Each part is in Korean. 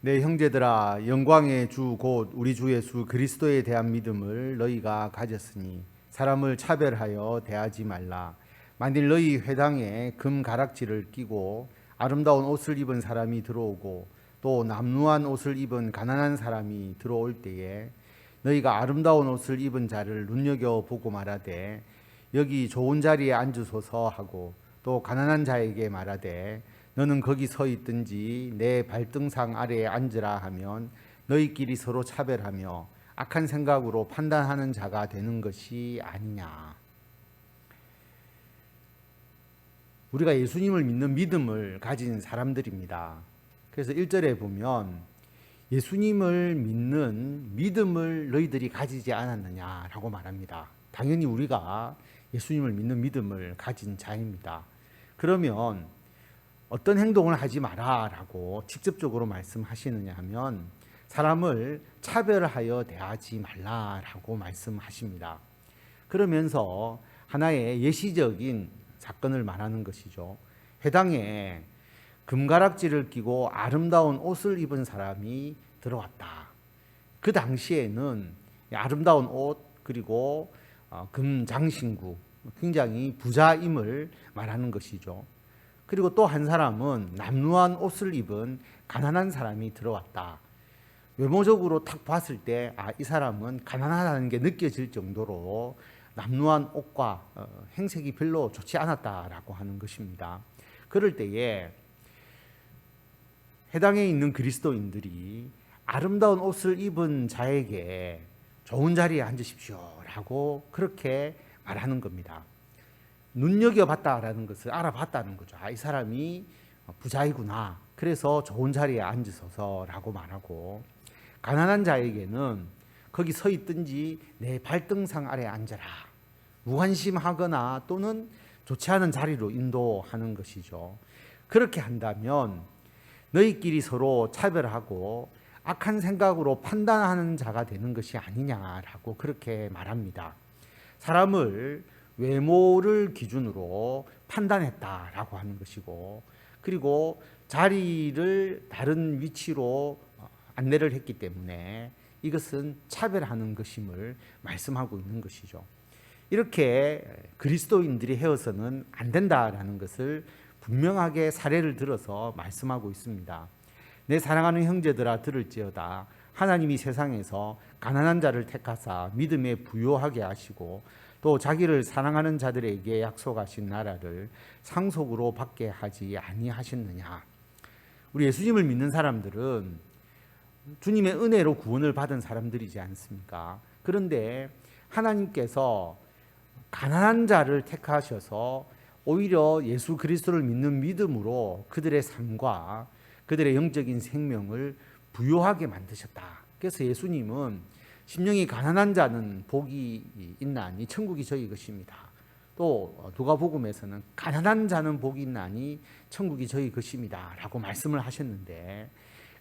내 형제들아, 영광의 주 곧 우리 주 예수 그리스도에 대한 믿음을 너희가 가졌으니 사람을 차별하여 대하지 말라. 만일 너희 회당에 금 가락지를 끼고 아름다운 옷을 입은 사람이 들어오고 또 남루한 옷을 입은 가난한 사람이 들어올 때에 너희가 아름다운 옷을 입은 자를 눈여겨보고 말하되 여기 좋은 자리에 앉으소서 하고 또 가난한 자에게 말하되 너는 거기 서 있든지 내 발등상 아래에 앉으라 하면 너희끼리 서로 차별하며 악한 생각으로 판단하는 자가 되는 것이 아니냐. 우리가 예수님을 믿는 믿음을 가진 사람들입니다. 그래서 1절에 보면 예수님을 믿는 믿음을 너희들이 가지지 않았느냐라고 말합니다. 당연히 우리가 예수님을 믿는 믿음을 가진 자입니다. 그러면 어떤 행동을 하지 마라라고 직접적으로 말씀하시느냐 하면 사람을 차별하여 대하지 말라라고 말씀하십니다. 그러면서 하나의 예시적인 사건을 말하는 것이죠. 회당에 금가락지를 끼고 아름다운 옷을 입은 사람이 들어왔다. 그 당시에는 아름다운 옷 그리고 금장신구, 굉장히 부자임을 말하는 것이죠. 그리고 또 한 사람은 남루한 옷을 입은 가난한 사람이 들어왔다. 외모적으로 딱 봤을 때 이 사람은 가난하다는 게 느껴질 정도로 남루한 옷과 행색이 별로 좋지 않았다라고 하는 것입니다. 그럴 때에 해당에 있는 그리스도인들이 아름다운 옷을 입은 자에게 좋은 자리에 앉으십시오라고 그렇게 말하는 겁니다. 눈여겨봤다라는 것을 알아봤다는 거죠. 이 사람이 부자이구나. 그래서 좋은 자리에 앉으소서라고 말하고, 가난한 자에게는 거기 서 있든지 내 발등상 아래에 앉아라. 무관심하거나 또는 좋지 않은 자리로 인도하는 것이죠. 그렇게 한다면 너희끼리 서로 차별하고 악한 생각으로 판단하는 자가 되는 것이 아니냐라고 그렇게 말합니다. 사람을 외모를 기준으로 판단했다라고 하는 것이고, 그리고 자리를 다른 위치로 안내를 했기 때문에 이것은 차별하는 것임을 말씀하고 있는 것이죠. 이렇게 그리스도인들이 헤어서는 안 된다라는 것을 분명하게 사례를 들어서 말씀하고 있습니다. 내 사랑하는 형제들아 들을지어다. 하나님이 세상에서 가난한 자를 택하사 믿음에 부요하게 하시고 또 자기를 사랑하는 자들에게 약속하신 나라를 상속으로 받게 하지 아니하셨느냐. 우리 예수님을 믿는 사람들은 주님의 은혜로 구원을 받은 사람들이지 않습니까? 그런데 하나님께서 가난한 자를 택하셔서 오히려 예수 그리스도를 믿는 믿음으로 그들의 삶과 그들의 영적인 생명을 부요하게 만드셨다. 그래서 예수님은 심령이 가난한 자는 복이 있나니 천국이 저희 것입니다. 또 누가복음에서는 가난한 자는 복이 있나니 천국이 저희 것입니다 라고 말씀을 하셨는데,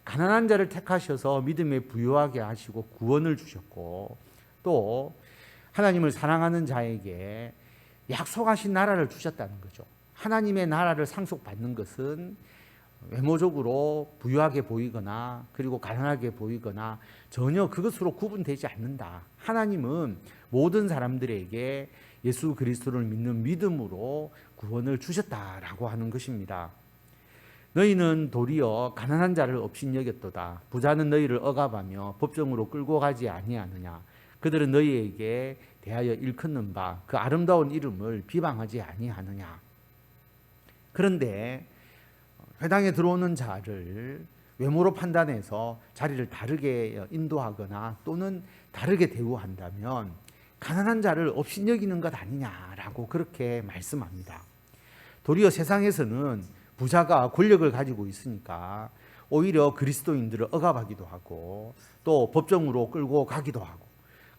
가난한 자를 택하셔서 믿음에 부요하게 하시고 구원을 주셨고, 또 하나님을 사랑하는 자에게 약속하신 나라를 주셨다는 거죠. 하나님의 나라를 상속받는 것은 외모적으로 부유하게 보이거나 그리고 가난하게 보이거나 전혀 그것으로 구분되지 않는다. 하나님은 모든 사람들에게 예수 그리스도를 믿는 믿음으로 구원을 주셨다라고 하는 것입니다. 너희는 도리어 가난한 자를 업신여겼도다. 부자는 너희를 억압하며 법정으로 끌고 가지 아니하느냐. 그들은 너희에게 대하여 일컫는 바 그 아름다운 이름을 비방하지 아니하느냐. 그런데 회당에 들어오는 자를 외모로 판단해서 자리를 다르게 인도하거나 또는 다르게 대우한다면 가난한 자를 업신여기는 것 아니냐라고 그렇게 말씀합니다. 도리어 세상에서는 부자가 권력을 가지고 있으니까 오히려 그리스도인들을 억압하기도 하고 또 법정으로 끌고 가기도 하고,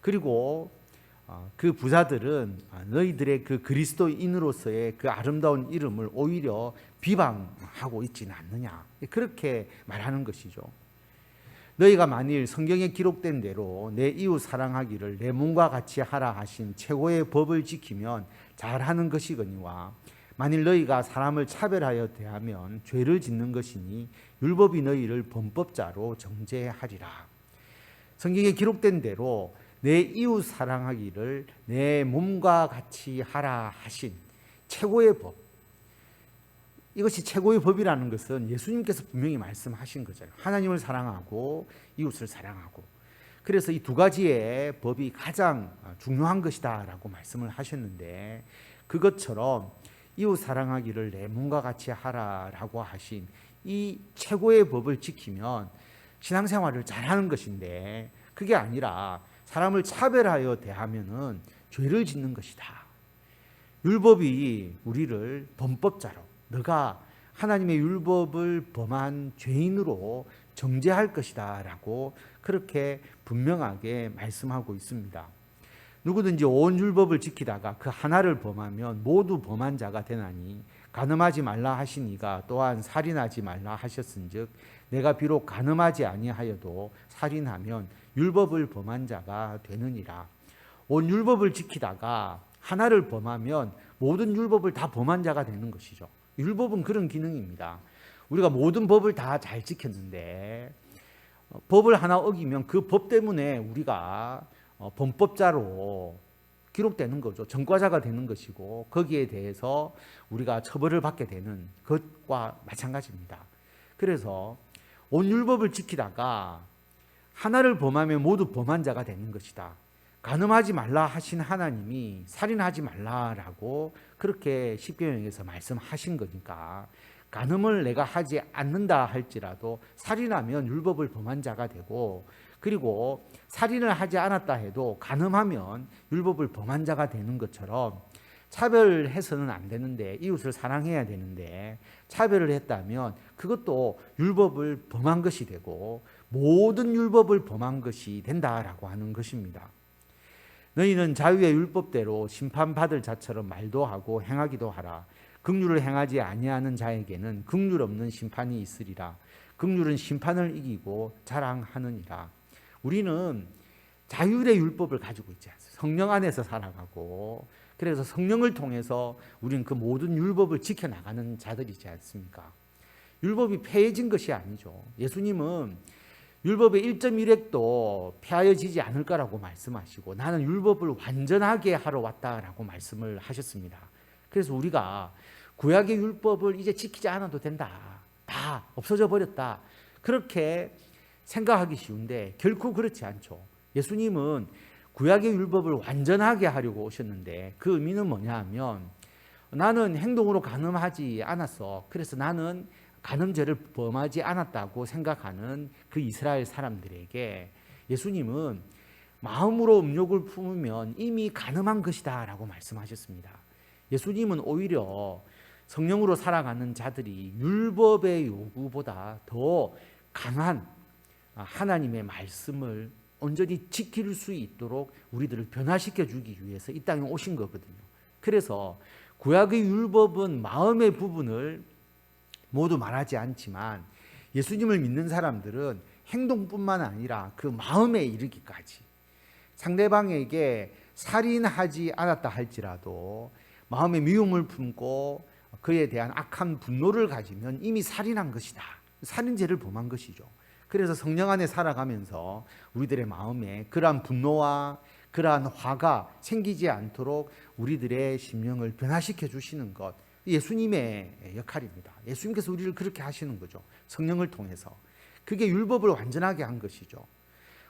그리고 그 부자들은 너희들의 그 그리스도인으로서의 그 아름다운 이름을 오히려 비방하고 있지는 않느냐, 그렇게 말하는 것이죠. 너희가 만일 성경에 기록된 대로 내 이웃 사랑하기를 내 몸과 같이 하라 하신 최고의 법을 지키면 잘하는 것이거니와 만일 너희가 사람을 차별하여 대하면 죄를 짓는 것이니 율법이 너희를 범법자로 정죄하리라. 성경에 기록된 대로 내 이웃 사랑하기를 내 몸과 같이 하라 하신 최고의 법, 이것이 최고의 법이라는 것은 예수님께서 분명히 말씀하신 거잖아요. 하나님을 사랑하고 이웃을 사랑하고. 그래서 이 두 가지의 법이 가장 중요한 것이다 라고 말씀을 하셨는데, 그것처럼 이웃 사랑하기를 내 몸과 같이 하라라고 하신 이 최고의 법을 지키면 신앙생활을 잘하는 것인데, 그게 아니라 사람을 차별하여 대하면은 죄를 짓는 것이다. 율법이 우리를 범법자로, 너가 하나님의 율법을 범한 죄인으로 정죄할 것이다 라고 그렇게 분명하게 말씀하고 있습니다. 누구든지 온 율법을 지키다가 그 하나를 범하면 모두 범한 자가 되나니, 간음하지 말라 하시니가 또한 살인하지 말라 하셨은즉 내가 비록 간음하지 아니하여도 살인하면 율법을 범한 자가 되느니라. 온 율법을 지키다가 하나를 범하면 모든 율법을 다 범한 자가 되는 것이죠. 율법은 그런 기능입니다. 우리가 모든 법을 다 잘 지켰는데 법을 하나 어기면 그 법 때문에 우리가 범법자로 기록되는 거죠. 전과자가 되는 것이고, 거기에 대해서 우리가 처벌을 받게 되는 것과 마찬가지입니다. 그래서 온 율법을 지키다가 하나를 범하면 모두 범한 자가 되는 것이다. 간음하지 말라 하신 하나님이 살인하지 말라라고 그렇게 십계명에서 말씀하신 거니까, 간음을 내가 하지 않는다 할지라도 살인하면 율법을 범한 자가 되고, 그리고 살인을 하지 않았다 해도 간음하면 율법을 범한 자가 되는 것처럼, 차별해서는 안 되는데, 이웃을 사랑해야 되는데 차별을 했다면 그것도 율법을 범한 것이 되고 모든 율법을 범한 것이 된다라고 하는 것입니다. 너희는 자유의 율법대로 심판받을 자처럼 말도 하고 행하기도 하라. 긍휼을 행하지 아니하는 자에게는 긍휼 없는 심판이 있으리라. 긍휼은 심판을 이기고 자랑하느니라. 우리는 자율의 율법을 가지고 있지 않습니까? 성령 안에서 살아가고, 그래서 성령을 통해서 우리는 그 모든 율법을 지켜나가는 자들이지 않습니까? 율법이 폐해진 것이 아니죠. 예수님은 율법의 1.1획도 폐하여지지 않을 거라고 말씀하시고, 나는 율법을 완전하게 하러 왔다라고 말씀을 하셨습니다. 그래서 우리가 구약의 율법을 이제 지키지 않아도 된다, 다 없어져 버렸다, 그렇게 생각하기 쉬운데 결코 그렇지 않죠. 예수님은 구약의 율법을 완전하게 하려고 오셨는데, 그 의미는 뭐냐 하면, 나는 행동으로 간음하지 않았어, 그래서 나는 간음죄를 범하지 않았다고 생각하는 그 이스라엘 사람들에게 예수님은 마음으로 음욕을 품으면 이미 간음한 것이다 라고 말씀하셨습니다. 예수님은 오히려 성령으로 살아가는 자들이 율법의 요구보다 더 강한 하나님의 말씀을 온전히 지킬 수 있도록 우리들을 변화시켜 주기 위해서 이 땅에 오신 거거든요. 그래서 구약의 율법은 마음의 부분을 모두 말하지 않지만, 예수님을 믿는 사람들은 행동뿐만 아니라 그 마음에 이르기까지, 상대방에게 살인하지 않았다 할지라도 마음에 미움을 품고 그에 대한 악한 분노를 가지면 이미 살인한 것이다, 살인죄를 범한 것이죠. 그래서 성령 안에 살아가면서 우리들의 마음에 그러한 분노와 그러한 화가 생기지 않도록 우리들의 심령을 변화시켜 주시는 것, 예수님의 역할입니다. 예수님께서 우리를 그렇게 하시는 거죠. 성령을 통해서. 그게 율법을 완전하게 한 것이죠.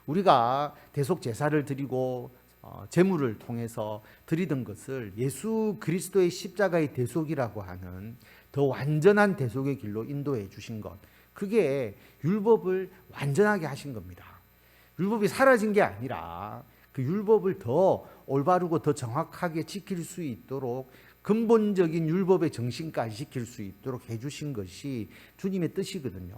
우리가 대속 제사를 드리고 제물을 통해서 드리던 것을 예수 그리스도의 십자가의 대속이라고 하는 더 완전한 대속의 길로 인도해 주신 것, 그게 율법을 완전하게 하신 겁니다. 율법이 사라진 게 아니라 그 율법을 더 올바르고 더 정확하게 지킬 수 있도록, 근본적인 율법의 정신까지 지킬 수 있도록 해주신 것이 주님의 뜻이거든요.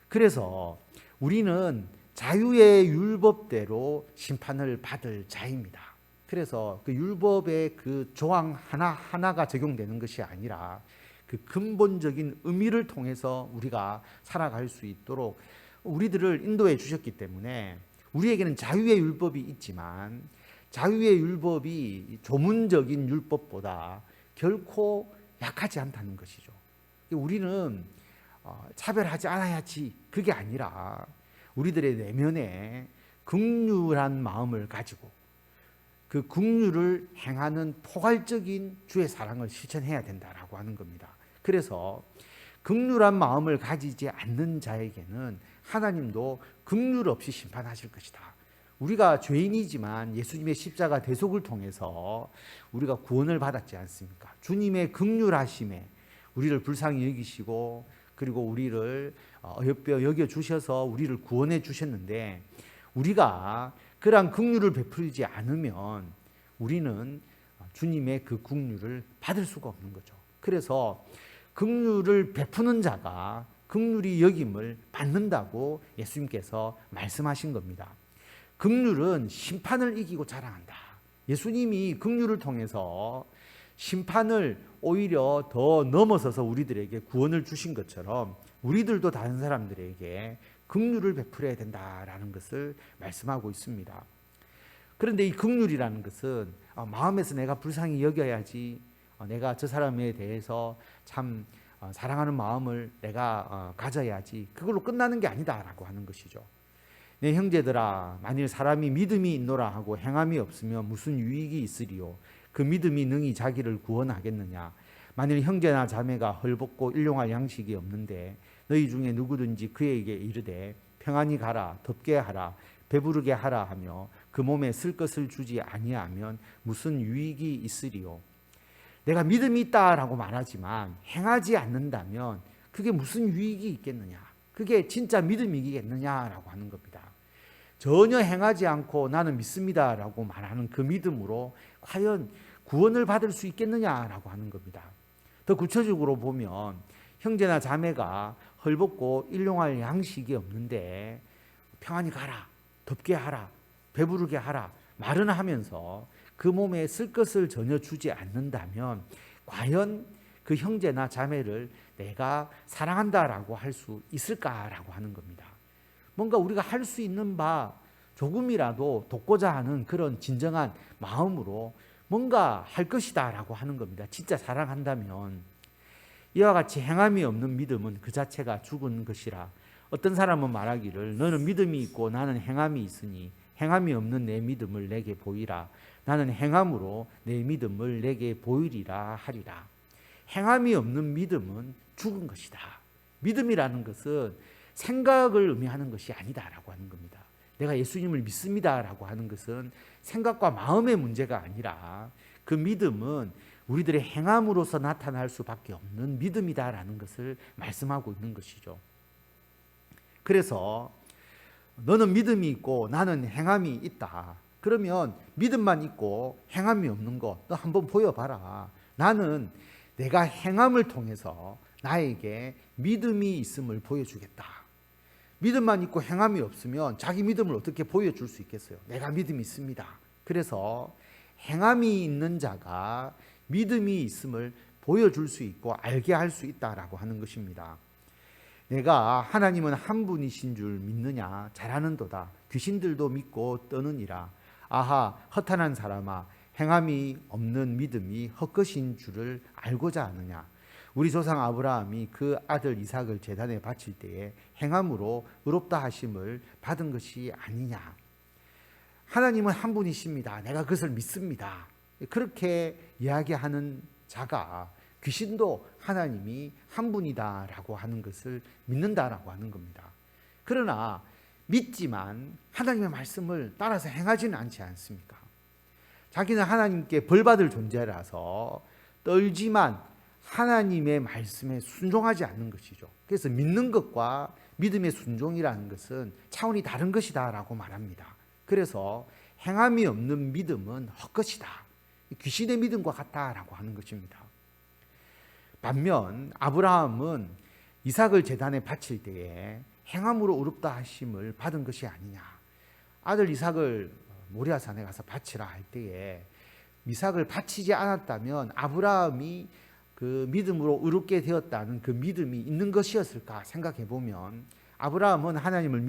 그래서 우리는 자유의 율법대로 심판을 받을 자입니다. 그래서 그 율법의 그 조항 하나하나가 적용되는 것이 아니라 그 근본적인 의미를 통해서 우리가 살아갈 수 있도록 우리들을 인도해 주셨기 때문에, 우리에게는 자유의 율법이 있지만 자유의 율법이 조문적인 율법보다 결코 약하지 않다는 것이죠. 우리는 차별하지 않아야지 그게 아니라 우리들의 내면에 긍휼한 마음을 가지고 그 긍휼을 행하는 포괄적인 주의 사랑을 실천해야 된다라고 하는 겁니다. 그래서 긍휼한 마음을 가지지 않는 자에게는 하나님도 긍휼 없이 심판하실 것이다. 우리가 죄인이지만 예수님의 십자가 대속을 통해서 우리가 구원을 받았지 않습니까? 주님의 긍휼하심에 우리를 불쌍히 여기시고 그리고 우리를 어여삐어 여겨주셔서 우리를 구원해 주셨는데 우리가 그러한 긍휼을 베풀지 않으면 우리는 주님의 그 긍휼을 받을 수가 없는 거죠. 그래서 긍휼을 베푸는 자가 긍휼히 여김을 받는다고 예수님께서 말씀하신 겁니다. 긍휼은 심판을 이기고 자랑한다. 예수님이 긍휼을 통해서 심판을 오히려 더 넘어서서 우리들에게 구원을 주신 것처럼 우리들도 다른 사람들에게 긍휼을 베풀어야 된다라는 것을 말씀하고 있습니다. 그런데 이 긍휼이라는 것은 마음에서 내가 불쌍히 여겨야지, 내가 저 사람에 대해서 참 사랑하는 마음을 내가 가져야지, 그걸로 끝나는 게 아니다라고 하는 것이죠. 내 형제들아, 만일 사람이 믿음이 있노라 하고 행함이 없으면 무슨 유익이 있으리요? 그 믿음이 능히 자기를 구원하겠느냐? 만일 형제나 자매가 헐벗고 일용할 양식이 없는데 너희 중에 누구든지 그에게 이르되 평안히 가라, 덥게 하라, 배부르게 하라 하며 그 몸에 쓸 것을 주지 아니하면 무슨 유익이 있으리요? 내가 믿음이 있다라고 말하지만 행하지 않는다면 그게 무슨 유익이 있겠느냐? 그게 진짜 믿음이겠느냐라고 하는 겁니다. 전혀 행하지 않고 나는 믿습니다라고 말하는 그 믿음으로 과연 구원을 받을 수 있겠느냐라고 하는 겁니다. 더 구체적으로 보면 형제나 자매가 헐벗고 일용할 양식이 없는데 평안히 가라, 덥게 하라, 배부르게 하라 말은 하면서 그 몸에 쓸 것을 전혀 주지 않는다면 과연 그 형제나 자매를 내가 사랑한다라고 할 수 있을까라고 하는 겁니다. 뭔가 우리가 할 수 있는 바 조금이라도 돕고자 하는 그런 진정한 마음으로 뭔가 할 것이다라고 하는 겁니다. 진짜 사랑한다면. 이와 같이 행함이 없는 믿음은 그 자체가 죽은 것이라. 어떤 사람은 말하기를 너는 믿음이 있고 나는 행함이 있으니 행함이 없는 내 믿음을 내게 보이라. 나는 행함으로 내 믿음을 내게 보이리라 하리라. 행함이 없는 믿음은 죽은 것이다. 믿음이라는 것은 생각을 의미하는 것이 아니다라고 하는 겁니다. 내가 예수님을 믿습니다라고 하는 것은 생각과 마음의 문제가 아니라 그 믿음은 우리들의 행함으로서 나타날 수밖에 없는 믿음이다라는 것을 말씀하고 있는 것이죠. 그래서 너는 믿음이 있고 나는 행함이 있다. 그러면 믿음만 있고 행함이 없는 거 너 한번 보여봐라. 나는 내가 행함을 통해서 나에게 믿음이 있음을 보여주겠다. 믿음만 있고 행함이 없으면 자기 믿음을 어떻게 보여줄 수 있겠어요? 내가 믿음이 있습니다. 그래서 행함이 있는 자가 믿음이 있음을 보여줄 수 있고 알게 할 수 있다라고 하는 것입니다. 내가 하나님은 한 분이신 줄 믿느냐? 잘하는도다. 귀신들도 믿고 떠느니라. 아하, 허탄한 사람아, 행함이 없는 믿음이 헛것인 줄을 알고자 하느냐? 우리 조상 아브라함이 그 아들 이삭을 제단에 바칠 때에 행함으로 의롭다 하심을 받은 것이 아니냐? 하나님은 한 분이십니다. 내가 그것을 믿습니다. 그렇게 이야기하는 자가 귀신도 하나님이 한 분이다라고 하는 것을 믿는다라고 하는 겁니다. 그러나 믿지만 하나님의 말씀을 따라서 행하지는 않지 않습니까? 자기는 하나님께 벌받을 존재라서 떨지만 하나님의 말씀에 순종하지 않는 것이죠. 그래서 믿는 것과 믿음의 순종이라는 것은 차원이 다른 것이다라고 말합니다. 그래서 행함이 없는 믿음은 헛것이다. 귀신의 믿음과 같다라고 하는 것입니다. 반면 아브라함은 이삭을 제단에 바칠 때에 행함으로 의롭다 하심을 받은 것이 아니냐. 아들 이삭을 모리아산에 가서 바치라 할 때에 이삭을 바치지 않았다면 아브라함이 그 믿음으로 의롭게 되었다는 그 믿음이 있는 것이었을까 생각해 보면 아브라함은 하나님을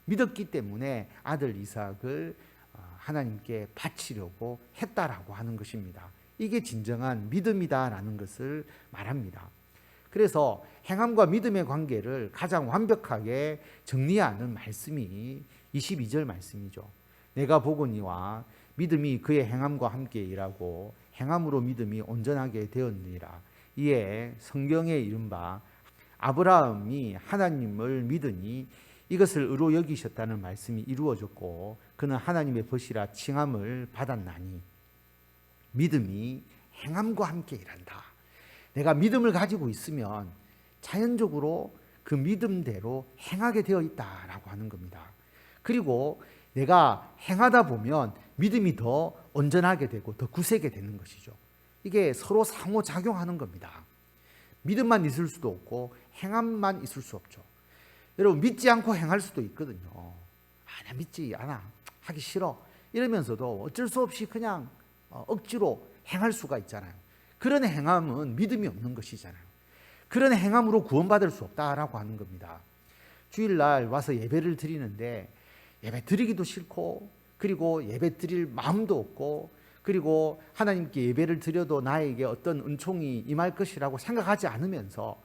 믿었기 때문에 아들 이삭을 하나님께 바치려고 했다라고 하는 것입니다. 이게 진정한 믿음이다라는 것을 말합니다. 그래서 행함과 믿음의 관계를 가장 완벽하게 정리하는 말씀이 22절 말씀이죠. 내가 보거니와 믿음이 그의 행함과 함께 일하고 행함으로 믿음이 온전하게 되었느니라. 이에 성경에 이른바 아브라함이 하나님을 믿으니 이것을 의로 여기셨다는 말씀이 이루어졌고 그는 하나님의 벗이라 칭함을 받았나니 믿음이 행함과 함께 일한다. 내가 믿음을 가지고 있으면 자연적으로 그 믿음대로 행하게 되어 있다라고 하는 겁니다. 그리고 내가 행하다 보면 믿음이 더 온전하게 되고 더 굳세게 되는 것이죠. 이게 서로 상호작용하는 겁니다. 믿음만 있을 수도 없고 행함만 있을 수 없죠. 여러분 믿지 않고 행할 수도 있거든요. 나 믿지 않아, 하기 싫어 이러면서도 어쩔 수 없이 그냥 억지로 행할 수가 있잖아요. 그런 행함은 믿음이 없는 것이잖아요. 그런 행함으로 구원받을 수 없다라고 하는 겁니다. 주일날 와서 예배를 드리는데 예배 드리기도 싫고 그리고 예배 드릴 마음도 없고 그리고 하나님께 예배를 드려도 나에게 어떤 은총이 임할 것이라고 생각하지 않으면서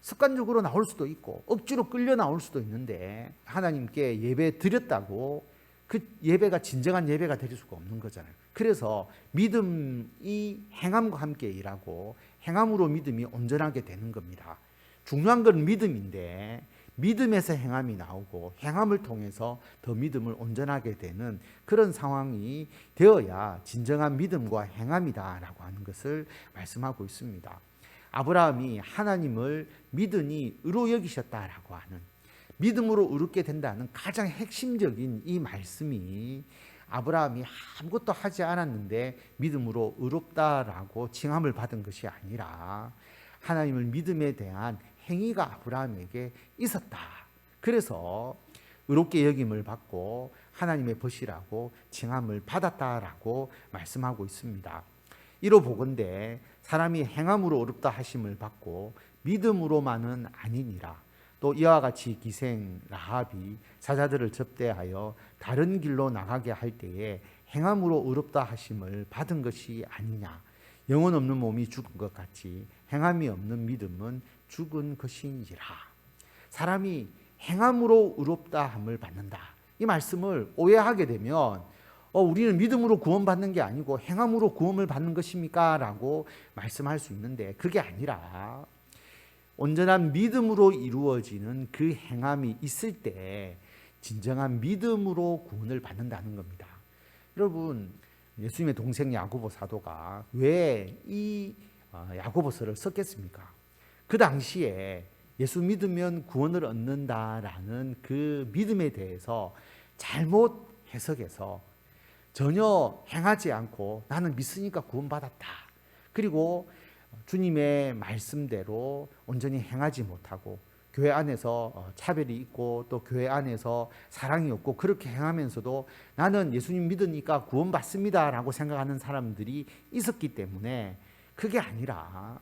습관적으로 나올 수도 있고 억지로 끌려 나올 수도 있는데 하나님께 예배 드렸다고 그 예배가 진정한 예배가 될 수가 없는 거잖아요. 그래서 믿음이 행함과 함께 일하고 행함으로 믿음이 온전하게 되는 겁니다. 중요한 건 믿음인데 믿음에서 행함이 나오고 행함을 통해서 더 믿음을 온전하게 되는 그런 상황이 되어야 진정한 믿음과 행함이다라고 하는 것을 말씀하고 있습니다. 아브라함이 하나님을 믿으니 의로 여기셨다라고 하는 믿음으로 의롭게 된다는 가장 핵심적인 이 말씀이 아브라함이 아무것도 하지 않았는데 믿음으로 의롭다라고 칭함을 받은 것이 아니라 하나님을 믿음에 대한 행위가 아브라함에게 있었다. 그래서 의롭게 여김을 받고 하나님의 벗이라고 칭함을 받았다라고 말씀하고 있습니다. 이로 보건대 사람이 행함으로 의롭다 하심을 받고 믿음으로만은 아니니라. 또 이와 같이 기생 라합이 사자들을 접대하여 다른 길로 나가게 할 때에 행함으로 의롭다 하심을 받은 것이 아니냐. 영혼 없는 몸이 죽은 것 같이 행함이 없는 믿음은 죽은 것이니라. 사람이 행함으로 의롭다 함을 받는다. 이 말씀을 오해하게 되면 우리는 믿음으로 구원받는 게 아니고 행함으로 구원을 받는 것입니까? 라고 말씀할 수 있는데 그게 아니라 온전한 믿음으로 이루어지는 그 행함이 있을 때 진정한 믿음으로 구원을 받는다는 겁니다. 여러분 예수님의 동생 야고보 사도가 왜 이 야고보서를 썼겠습니까? 그 당시에 예수 믿으면 구원을 얻는다라는 그 믿음에 대해서 잘못 해석해서 전혀 행하지 않고 나는 믿으니까 구원받았다. 그리고 주님의 말씀대로 온전히 행하지 못하고 교회 안에서 차별이 있고 또 교회 안에서 사랑이 없고 그렇게 행하면서도 나는 예수님 믿으니까 구원받습니다 라고 생각하는 사람들이 있었기 때문에 그게 아니라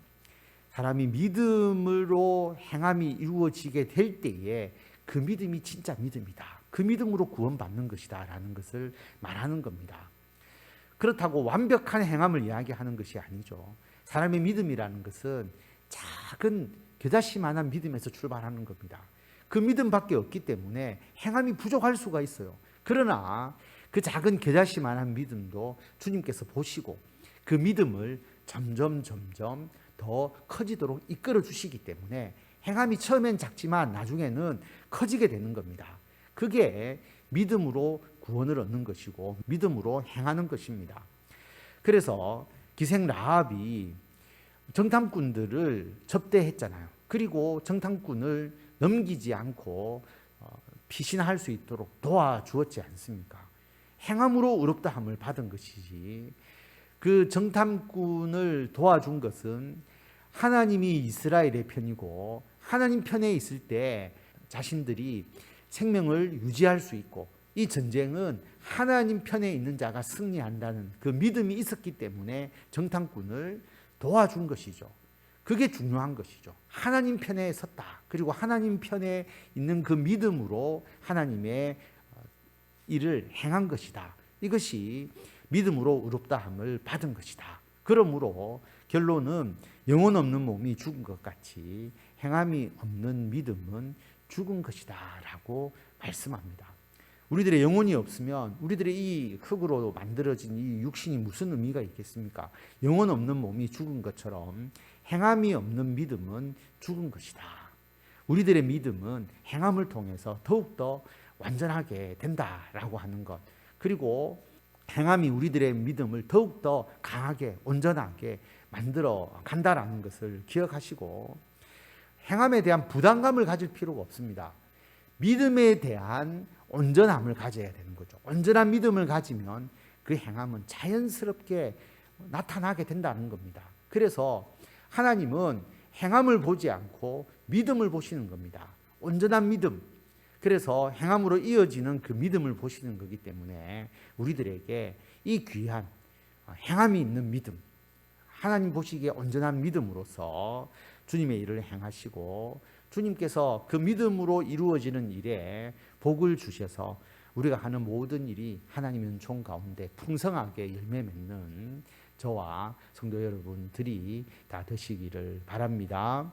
사람이 믿음으로 행함이 이루어지게 될 때에 그 믿음이 진짜 믿음이다. 그 믿음으로 구원받는 것이다 라는 것을 말하는 겁니다. 그렇다고 완벽한 행함을 이야기하는 것이 아니죠. 사람의 믿음이라는 것은 작은 겨자씨만한 믿음에서 출발하는 겁니다. 그 믿음밖에 없기 때문에 행함이 부족할 수가 있어요. 그러나 그 작은 겨자씨만한 믿음도 주님께서 보시고 그 믿음을 점점 더 커지도록 이끌어 주시기 때문에 행함이 처음엔 작지만 나중에는 커지게 되는 겁니다. 그게 믿음으로 구원을 얻는 것이고 믿음으로 행하는 것입니다. 그래서 기생 라합이 정탐꾼들을 접대했잖아요. 그리고 정탐꾼을 넘기지 않고 피신할 수 있도록 도와주었지 않습니까? 행함으로 의롭다함을 받은 것이지 그 정탐꾼을 도와준 것은 하나님이 이스라엘의 편이고 하나님 편에 있을 때 자신들이 생명을 유지할 수 있고 이 전쟁은 하나님 편에 있는 자가 승리한다는 그 믿음이 있었기 때문에 정탐꾼을 도와준 것이죠. 그게 중요한 것이죠. 하나님 편에 섰다. 그리고 하나님 편에 있는 그 믿음으로 하나님의 일을 행한 것이다. 이것이 믿음으로 의롭다함을 받은 것이다. 그러므로 결론은 영혼 없는 몸이 죽은 것 같이 행함이 없는 믿음은 죽은 것이다 라고 말씀합니다. 우리들의 영혼이 없으면 우리들의 이 흙으로 만들어진 이 육신이 무슨 의미가 있겠습니까? 영혼 없는 몸이 죽은 것처럼 행함이 없는 믿음은 죽은 것이다. 우리들의 믿음은 행함을 통해서 더욱더 완전하게 된다라고 하는 것, 그리고 행함이 우리들의 믿음을 더욱더 강하게 온전하게 만들어 간다라는 것을 기억하시고, 행함에 대한 부담감을 가질 필요가 없습니다. 믿음에 대한 온전함을 가져야 되는 거죠. 온전한 믿음을 가지면 그 행함은 자연스럽게 나타나게 된다는 겁니다. 그래서 하나님은 행함을 보지 않고 믿음을 보시는 겁니다. 온전한 믿음. 그래서 행함으로 이어지는 그 믿음을 보시는 거기 때문에 우리들에게 이 귀한 행함이 있는 믿음, 하나님 보시기에 온전한 믿음으로서 주님의 일을 행하시고, 주님께서 그 믿음으로 이루어지는 일에 복을 주셔서 우리가 하는 모든 일이 하나님의 은총 가운데 풍성하게 열매 맺는 저와 성도 여러분들이 다 되시기를 바랍니다.